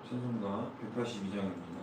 찬송가 182장입니다.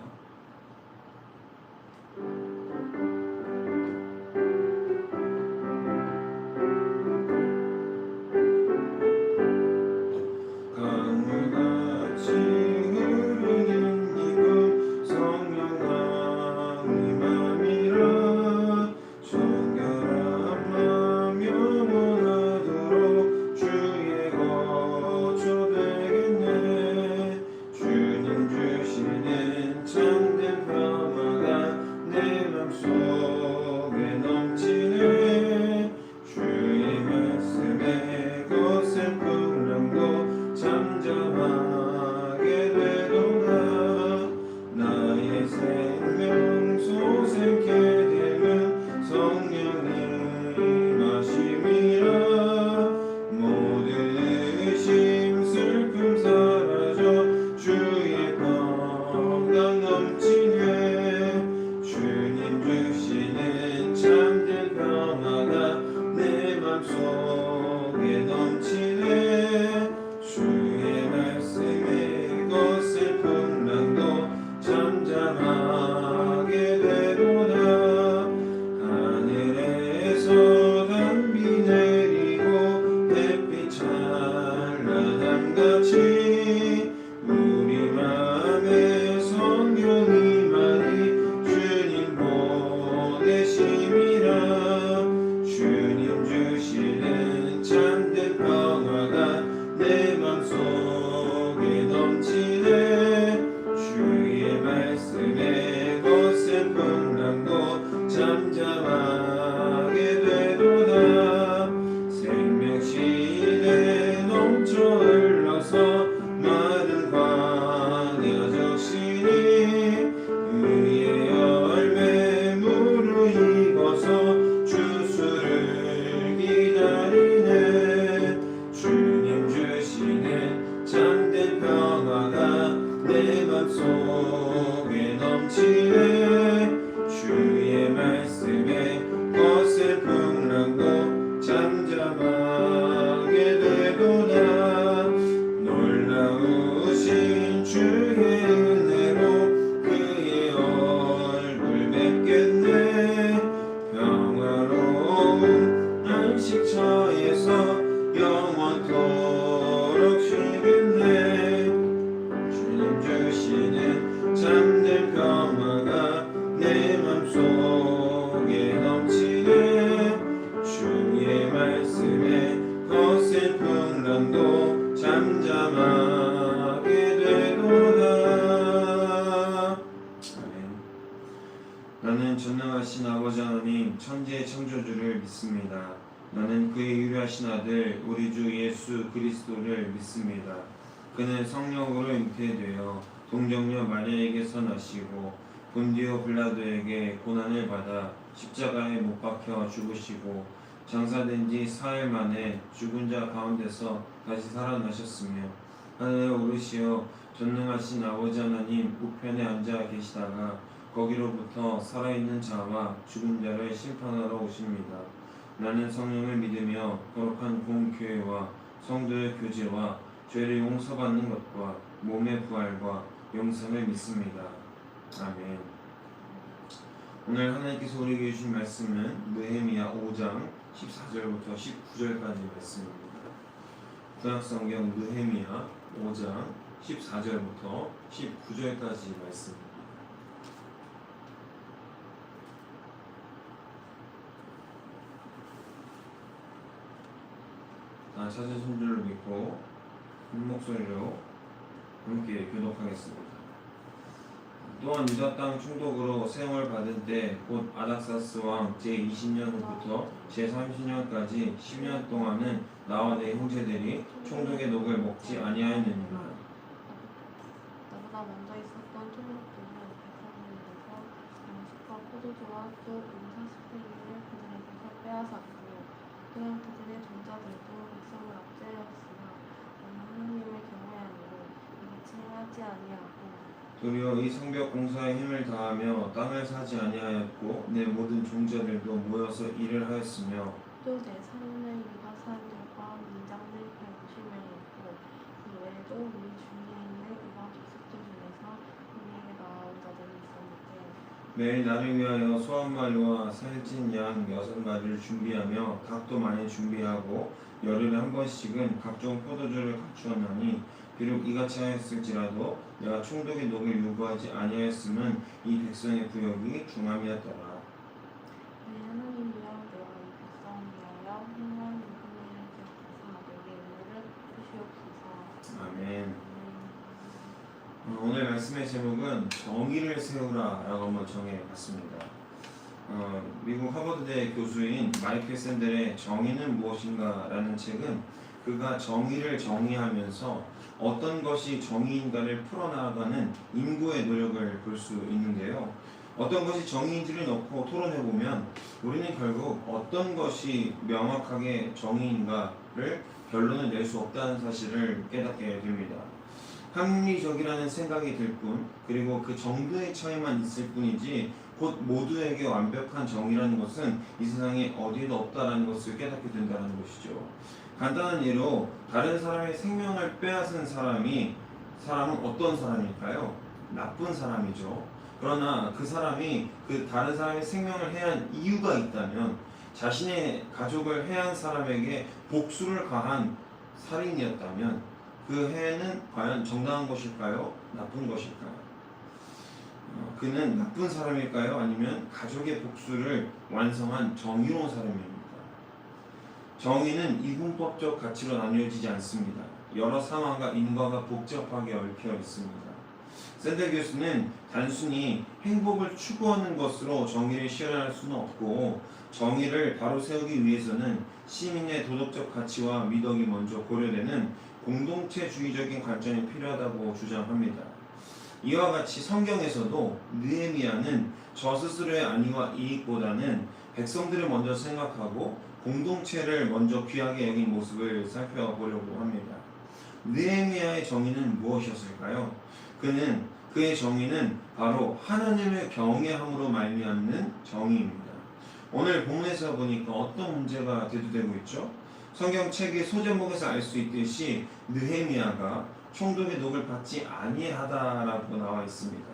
나는 전능하신 아버지 하나님 천지의 창조주를 믿습니다. 나는 그의 유일하신 아들 우리 주 예수 그리스도를 믿습니다. 그는 성령으로 잉태되어 동정녀 마리아에게서 나시고 본디오 빌라도에게 고난을 받아 십자가에 못 박혀 죽으시고 장사된 지 4일 만에 죽은 자 가운데서 다시 살아나셨으며 하늘에 오르시어 전능하신 아버지 하나님 우편에 앉아 계시다가 거기로부터 살아있는 자와 죽은 자를 심판하러 오십니다. 나는 성령을 믿으며 거룩한 공교회와 성도의 교제와 죄를 용서받는 것과 몸의 부활과 영생을 믿습니다. 아멘. 오늘 하나님께서 우리에게 주신 말씀은 느헤미야 5장 14절부터 19절까지 말씀입니다. 구약성경 느헤미야 5장 14절부터 19절까지 말씀입니다. 찾으신 줄을 믿고 큰 목소리로 함께 교독하겠습니다. 또한 유다 땅 총독으로 세움을 받은 때 곧 아닥사스 왕 제20년부터 제30년까지 10년 동안은 나와 내 형제들이 총독의 녹을 먹지 아니하였느니라. 나보다 먼저 있었던 총독들은 백성들에게서 양식과 포도주와 또 음사식품을 그들에게서 빼앗았고 또한 그들의 종자들도 백성을 압제하였으나 나는 하나님을 경외하므로 이같이 행하지 아니하고 도리어 이 성벽 공사에 힘을 다하며 땅을 사지 아니하였고 내 모든 종자들도 모여서 일을 하였으며 또 내 사람의 유다 사람들과 민장들 150명이 있고 그 외에도 우리 중에 있는 유다 족속들 매일 나를 위하여 소 한 마리와 살찐 양 6마리를 준비하며 닭도 많이 준비하고 열흘에 한 번씩은 각종 포도주를 갖추었나니 비록 이같이 하였을지라도 내가 총독의 녹을 요구하지 아니하였음은 이 백성의 부역이 중함이었더라. 네, 하나님이여 내가 이 백성을 위하여 행한 모든 일을 기억하사 내게 은혜를 주시옵소서. 아멘. 오늘 말씀의 제목은 정의를 세우라 라고 한번 정해봤습니다. 미국 하버드대 교수인 마이클 샌델의 정의는 무엇인가 라는 책은 그가 정의를 정의하면서 어떤 것이 정의인가를 풀어나가는 인고의 노력을 볼 수 있는데요. 어떤 것이 정의인지를 놓고 토론해보면 우리는 결국 어떤 것이 명확하게 정의인가를 결론을 낼 수 없다는 사실을 깨닫게 됩니다. 합리적이라는 생각이 들 뿐, 그리고 그 정도의 차이만 있을 뿐이지 곧 모두에게 완벽한 정의라는 것은 이 세상에 어디에도 없다라는 것을 깨닫게 된다는 것이죠. 간단한 예로 다른 사람의 생명을 빼앗은 사람은 어떤 사람일까요? 나쁜 사람이죠. 그러나 그 사람이 그 다른 사람의 생명을 해한 이유가 있다면 자신의 가족을 해한 사람에게 복수를 가한 살인이었다면 그 해는 과연 정당한 것일까요? 나쁜 것일까요? 그는 나쁜 사람일까요? 아니면 가족의 복수를 완성한 정의로운 사람입니까? 정의는 이분법적 가치로 나뉘어지지 않습니다. 여러 상황과 인과가 복잡하게 얽혀 있습니다. 샌델 교수는 단순히 행복을 추구하는 것으로 정의를 실현할 수는 없고 정의를 바로 세우기 위해서는 시민의 도덕적 가치와 미덕이 먼저 고려되는 공동체주의적인 관점이 필요하다고 주장합니다. 이와 같이 성경에서도 느헤미야는 저 스스로의 안위와 이익보다는 백성들을 먼저 생각하고 공동체를 먼저 귀하게 여긴 모습을 살펴보려고 합니다. 느헤미야의 정의는 무엇이었을까요? 그의 정의는 바로 하나님을 경외함으로 말미암는 정의입니다. 오늘 본문에서 보니까 어떤 문제가 대두되고 있죠? 성경책의 소제목에서 알 수 있듯이 느헤미야가 총독의 녹을 받지 아니하다라고 나와 있습니다.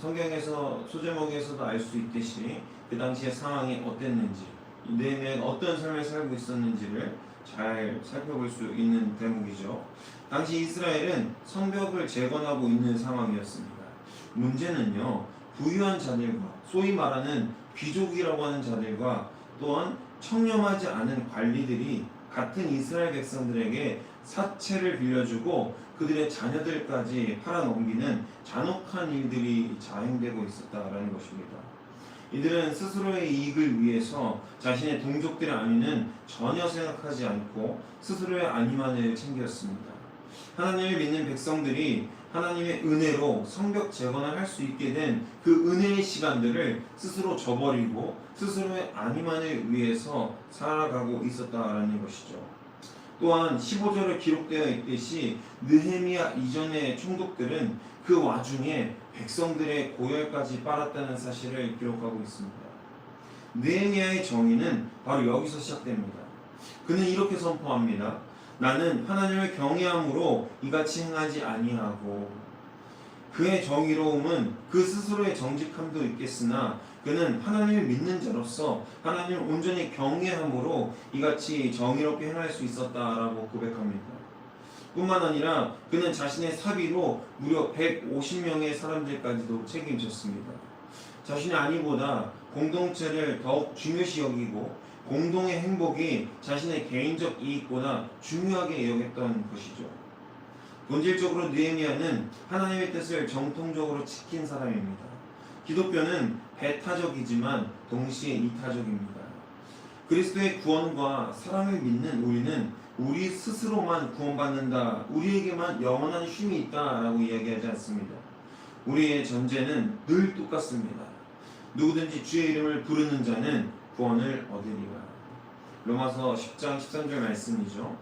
성경에서 소제목에서도 알 수 있듯이 그 당시의 상황이 어땠는지, 느헤미야가 어떤 삶을 살고 있었는지를 잘 살펴볼 수 있는 대목이죠. 당시 이스라엘은 성벽을 재건하고 있는 상황이었습니다. 문제는요, 부유한 자들과 소위 말하는 귀족이라고 하는 자들과 또한 청렴하지 않은 관리들이 같은 이스라엘 백성들에게 사채를 빌려주고 그들의 자녀들까지 팔아넘기는 잔혹한 일들이 자행되고 있었다라는 것입니다. 이들은 스스로의 이익을 위해서 자신의 동족들의 안위는 전혀 생각하지 않고 스스로의 안위만을 챙겼습니다. 하나님을 믿는 백성들이 하나님의 은혜로 성벽 재건을 할 수 있게 된 그 은혜의 시간들을 스스로 저버리고 스스로의 안위만을 위해서 살아가고 있었다라는 것이죠. 또한 15절에 기록되어 있듯이 느헤미야 이전의 총독들은 그 와중에 백성들의 고열까지 빨았다는 사실을 기록하고 있습니다. 느헤미야의 정의는 바로 여기서 시작됩니다. 그는 이렇게 선포합니다. 나는 하나님을 경외함으로 이같이 행하지 아니하고. 그의 정의로움은 그 스스로의 정직함도 있겠으나 그는 하나님을 믿는 자로서 하나님을 온전히 경외함으로 이같이 정의롭게 행할 수 있었다라고 고백합니다. 뿐만 아니라 그는 자신의 사비로 무려 150명의 사람들까지도 책임졌습니다. 자신의 안위보다 공동체를 더욱 중요시 여기고 공동의 행복이 자신의 개인적 이익보다 중요하게 여겼던 것이죠. 본질적으로 느헤미야는 하나님의 뜻을 정통적으로 지킨 사람입니다. 기독교는 배타적이지만 동시에 이타적입니다. 그리스도의 구원과 사랑을 믿는 우리는 우리 스스로만 구원받는다, 우리에게만 영원한 쉼이 있다라고 이야기하지 않습니다. 우리의 전제는 늘 똑같습니다. 누구든지 주의 이름을 부르는 자는 구원을 얻으리라. 로마서 10장 13절 말씀이죠.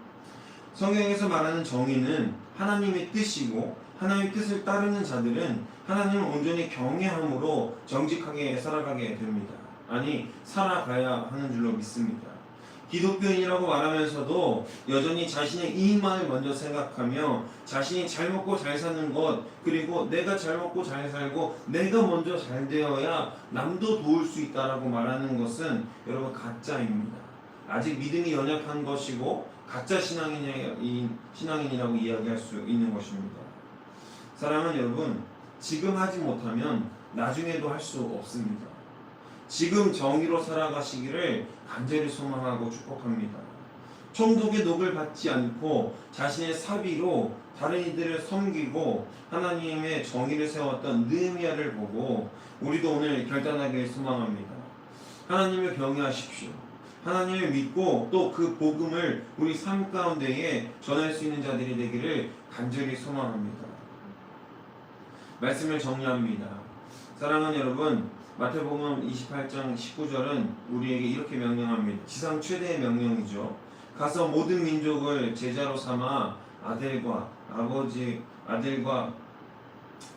성경에서 말하는 정의는 하나님의 뜻이고 하나님의 뜻을 따르는 자들은 하나님을 온전히 경외함으로 정직하게 살아가게 됩니다. 아니, 살아가야 하는 줄로 믿습니다. 기독교인이라고 말하면서도 여전히 자신의 이익만을 먼저 생각하며 자신이 잘 먹고 잘 사는 것, 그리고 내가 잘 먹고 잘 살고 내가 먼저 잘 되어야 남도 도울 수 있다라고 말하는 것은 여러분 가짜입니다. 아직 믿음이 연약한 것이고 가짜 신앙인이라고 이야기할 수 있는 것입니다. 사랑하는 여러분, 지금 하지 못하면 나중에도 할 수 없습니다. 지금 정의로 살아가시기를 간절히 소망하고 축복합니다. 총독의 녹을 받지 않고 자신의 사비로 다른 이들을 섬기고 하나님의 정의를 세웠던 느헤미야를 보고 우리도 오늘 결단하기를 소망합니다. 하나님을 경외하십시오. 하나님을 믿고 또 그 복음을 우리 삶 가운데에 전할 수 있는 자들이 되기를 간절히 소망합니다. 말씀을 정리합니다. 사랑하는 여러분, 마태복음 28장 19절은 우리에게 이렇게 명령합니다. 지상 최대의 명령이죠. 가서 모든 민족을 제자로 삼아 아들과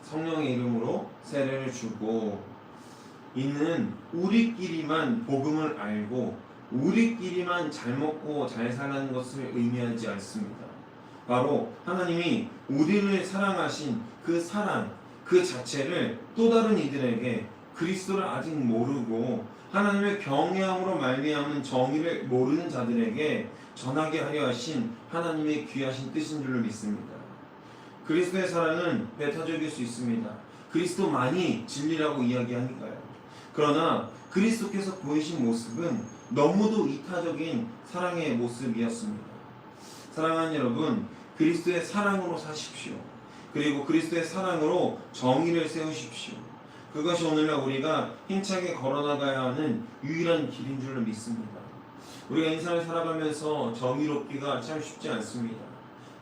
성령의 이름으로 세례를 주고, 이는 우리끼리만 복음을 알고 우리끼리만 잘 먹고 잘 사는 것을 의미하지 않습니다. 바로 하나님이 우리를 사랑하신 그 사랑 그 자체를 또 다른 이들에게, 그리스도를 아직 모르고 하나님의 경외함으로 말미암는 정의를 모르는 자들에게 전하게 하려 하신 하나님의 귀하신 뜻인 줄로 믿습니다. 그리스도의 사랑은 배타적일 수 있습니다. 그리스도만이 진리라고 이야기하니까요. 그러나 그리스도께서 보이신 모습은 너무도 이타적인 사랑의 모습이었습니다. 사랑하는 여러분, 그리스도의 사랑으로 사십시오. 그리고 그리스도의 사랑으로 정의를 세우십시오. 그것이 오늘날 우리가 힘차게 걸어나가야 하는 유일한 길인 줄로 믿습니다. 우리가 인생을 살아가면서 정의롭기가 참 쉽지 않습니다.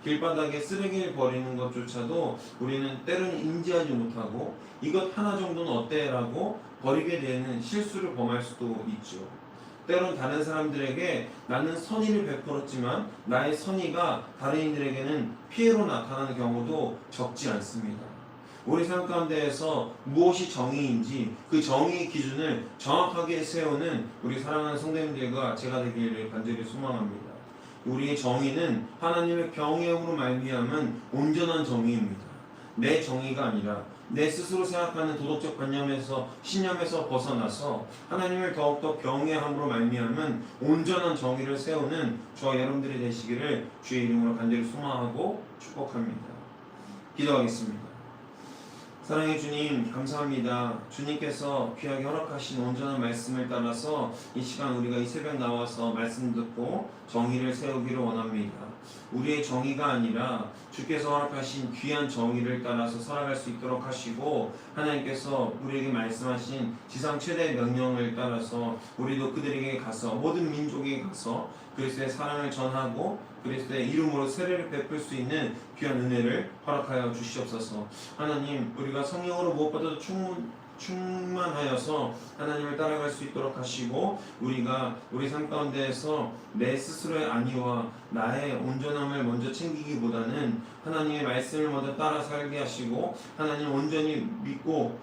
길바닥에 쓰레기를 버리는 것조차도 우리는 때로는 인지하지 못하고 이것 하나 정도는 어때? 라고 버리게 되는 실수를 범할 수도 있죠. 때론 다른 사람들에게 나는 선의를 베풀었지만 나의 선의가 다른 이들에게는 피해로 나타나는 경우도 적지 않습니다. 우리 삶 가운데에서 무엇이 정의인지 그 정의의 기준을 정확하게 세우는 우리 사랑하는 성도님들과 제가 되기를 간절히 소망합니다. 우리의 정의는 하나님의 경외함으로 말미암은 온전한 정의입니다. 내 정의가 아니라 내 스스로 생각하는 도덕적 신념에서 벗어나서 하나님을 더욱더 경외함으로 말미암은 온전한 정의를 세우는 저와 여러분들이 되시기를 주의 이름으로 간절히 소망하고 축복합니다. 기도하겠습니다. 사랑의 주님, 감사합니다. 주님께서 귀하게 허락하신 온전한 말씀을 따라서 이 시간 우리가 이 새벽 나와서 말씀 듣고 정의를 세우기를 원합니다. 우리의 정의가 아니라 주께서 허락하신 귀한 정의를 따라서 살아갈 수 있도록 하시고, 하나님께서 우리에게 말씀하신 지상 최대의 명령을 따라서 우리도 그들에게 가서 모든 민족에게 가서 그리스도의 사랑을 전하고 그리스도의 이름으로 세례를 베풀 수 있는 귀한 은혜를 허락하여 주시옵소서. 하나님, 우리가 성령으로 무엇보다도 충만하여서 하나님을 따라갈 수 있도록 하시고, 우리가 우리 삶 가운데에서 내 스스로의 안위와 나의 온전함을 먼저 챙기기보다는 하나님의 말씀을 먼저 따라 살게 하시고, 하나님 온전히 믿고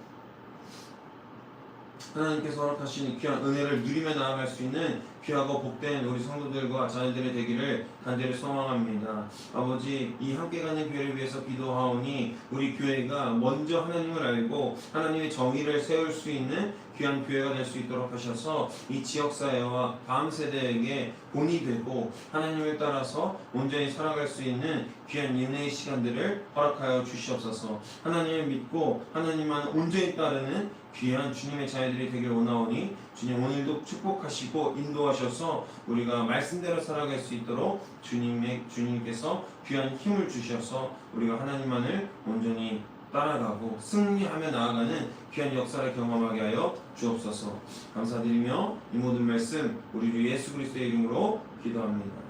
하나님께서 허락하신 귀한 은혜를 누리며 나아갈 수 있는 귀하고 복된 우리 성도들과 자녀들이 되기를 간절히 소망합니다. 아버지, 이 함께 가는 교회를 위해서 기도하오니 우리 교회가 먼저 하나님을 알고 하나님의 정의를 세울 수 있는 귀한 교회가 될 수 있도록 하셔서 이 지역사회와 다음 세대에게 본이 되고 하나님을 따라서 온전히 살아갈 수 있는 귀한 은혜의 시간들을 허락하여 주시옵소서. 하나님을 믿고 하나님만 온전히 따르는 귀한 주님의 자녀들이 되길 원하오니 주님, 오늘도 축복하시고 인도하셔서 우리가 말씀대로 살아갈 수 있도록 주님께서 귀한 힘을 주셔서 우리가 하나님만을 온전히 따라가고 승리하며 나아가는 귀한 역사를 경험하게 하여 주옵소서. 감사드리며 이 모든 말씀 우리 주 예수 그리스도의 이름으로 기도합니다.